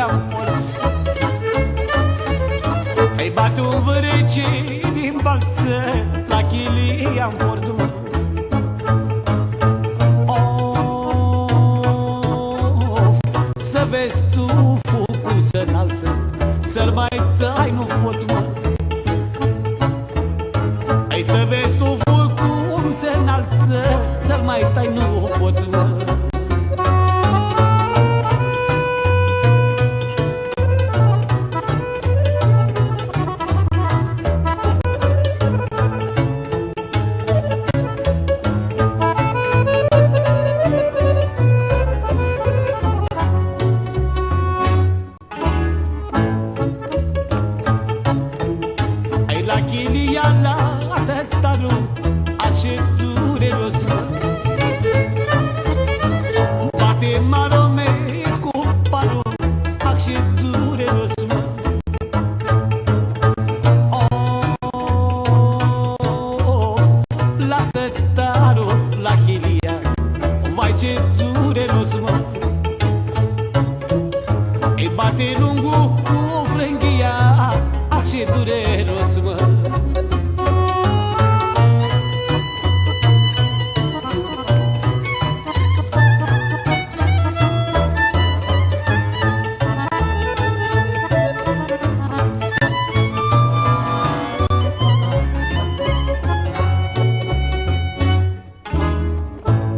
Chilia-n port. Îi bate un vârece din baltă la Chilia-n port, mă. Of, să vezi tu focul să înalță, să-l mai tai nu pot, mă. Ei, să vezi tu focul cum se înalță, să-l mai tai nu pot, mă. La Chilia, la tătarul, așa dureros, mă. Bate maromet cu parul, așa dureros, mă. Of, la tătarul, la Chilia, vai ce dureros, mă. Îi bate lungul cu frânghia, așa dureros, mă.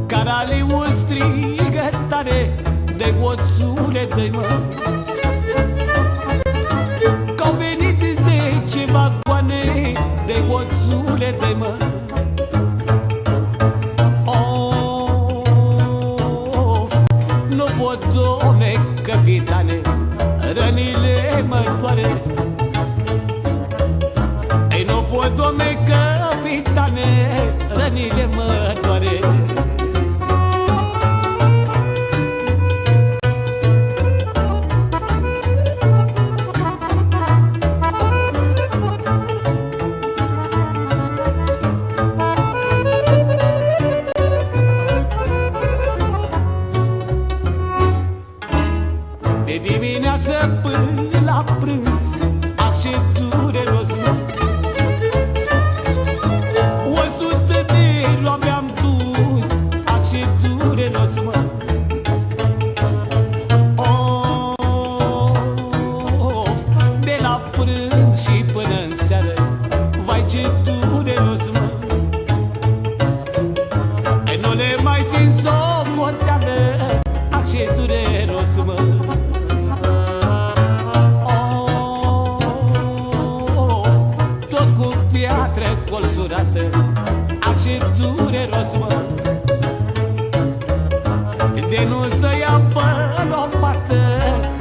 Caraliu strigă tare de oțule dă-i, mă. Că-au venit 10 vagoane de oțule dă-i, mă. Of, nu pot, domne capitane, rănile mă doare. Ei, nu pot, domne capitane, rănile mă doare. De dimineață până la prânz, așa dureros, mă. 100 de roabe am dus, așa dureros, mă. Of, de la prânz și până-n seară, vai ce dureros, mă. Ei, nu le mai țin socoteală, așa dureros, mă. Piatră colțurată, așa dureros, mă. De nu să ia pe lopată,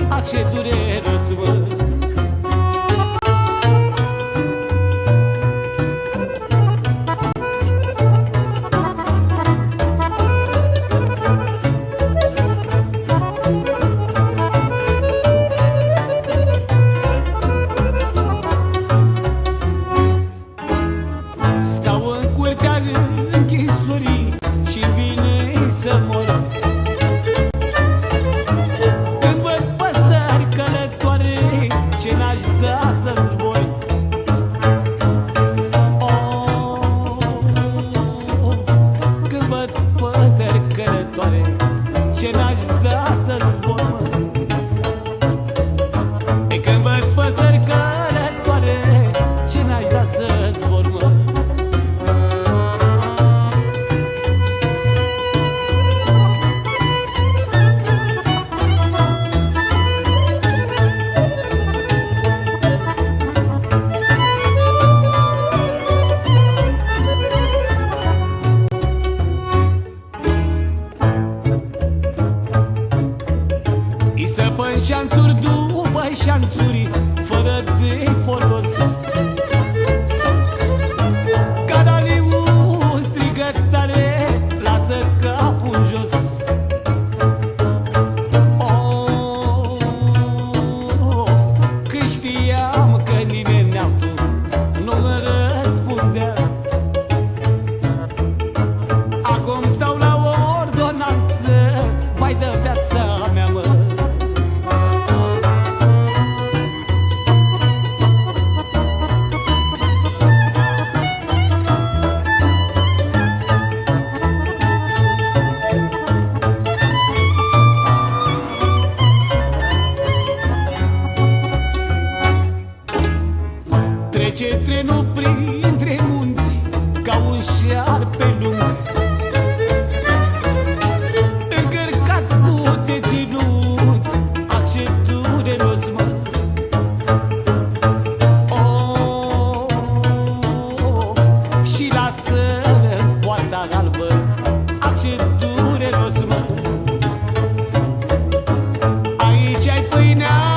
așa dureros, mă. Închisorii și-mi vine să mor. Când văd păsări călătoare, ce n-aș da să zbor. Când văd păsări călătoare, ce n-aș da să zbor, mă. E, când văd păsări călătoare, ce n-aș da să zbor, mă. Săpân șanțuri după șanțuri, fără de folos. Caraliu strigă tare, lasă capul jos. Of, când știam că nimeni altul nu-mi răspundea. Acum stau la ordonanță, vai de viața mea, mă. Trece trenul printre munți ca un șarpe lung, încărcat cu deținuți, acceptul dureros, mă. Și lasă poarta albă, acceptul dureros, mă. Aici ai pâinea